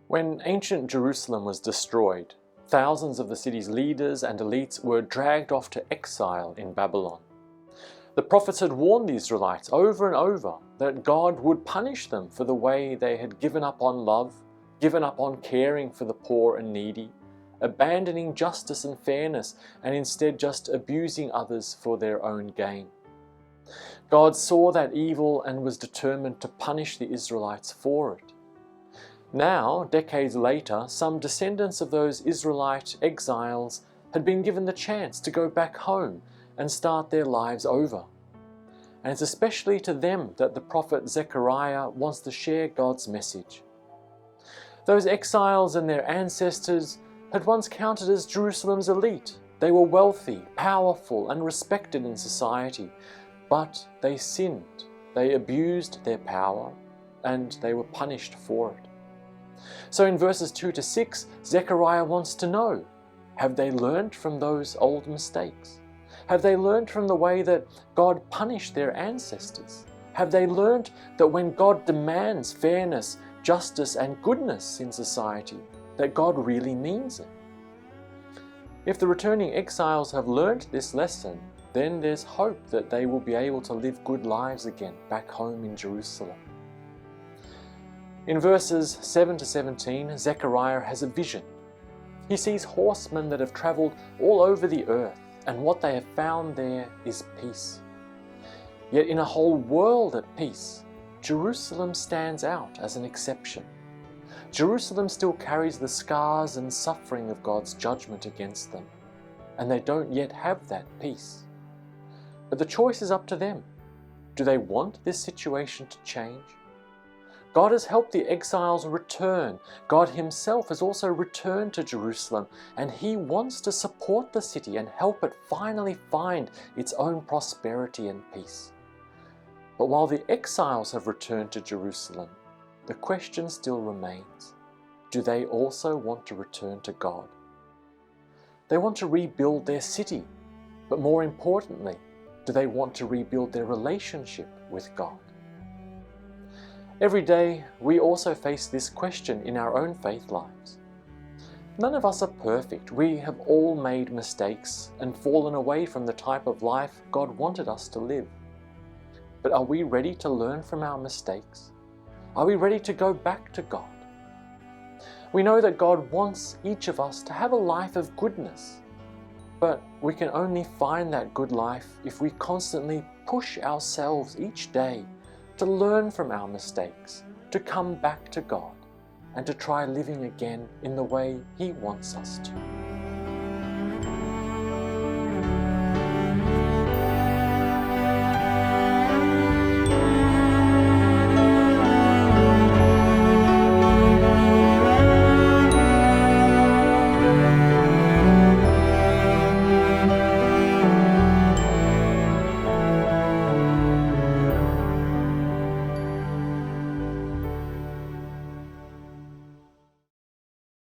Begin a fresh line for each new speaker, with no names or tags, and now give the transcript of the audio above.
When ancient Jerusalem was destroyed, thousands of the city's leaders and elites were dragged off to exile in Babylon. The prophets had warned the Israelites over and over that God would punish them for the way they had given up on love, given up on caring for the poor and needy, abandoning justice and fairness, and instead just abusing others for their own gain. God saw that evil and was determined to punish the Israelites for it. Now, decades later, some descendants of those Israelite exiles had been given the chance to go back home and start their lives over. And it's especially to them that the prophet Zechariah wants to share God's message. Those exiles and their ancestors had once counted as Jerusalem's elite. They were wealthy, powerful, and respected in society, but they sinned, they abused their power, and they were punished for it. So in verses 2 to 6, Zechariah wants to know, have they learned from those old mistakes? Have they learned from the way that God punished their ancestors? Have they learned that when God demands fairness, justice, and goodness in society, that God really means it? If the returning exiles have learned this lesson, then there's hope that they will be able to live good lives again back home in Jerusalem. In verses 7 to 17, Zechariah has a vision. He sees horsemen that have traveled all over the earth, and what they have found there is peace. Yet in a whole world at peace, Jerusalem stands out as an exception. Jerusalem still carries the scars and suffering of God's judgment against them, and they don't yet have that peace. But the choice is up to them. Do they want this situation to change? God has helped the exiles return. God himself has also returned to Jerusalem, and he wants to support the city and help it finally find its own prosperity and peace. But while the exiles have returned to Jerusalem, the question still remains. Do they also want to return to God? They want to rebuild their city, but more importantly, do they want to rebuild their relationship with God? Every day, we also face this question in our own faith lives. None of us are perfect. We have all made mistakes and fallen away from the type of life God wanted us to live. But are we ready to learn from our mistakes? Are we ready to go back to God? We know that God wants each of us to have a life of goodness, but we can only find that good life if we constantly push ourselves each day to learn from our mistakes, to come back to God, and to try living again in the way He wants us to.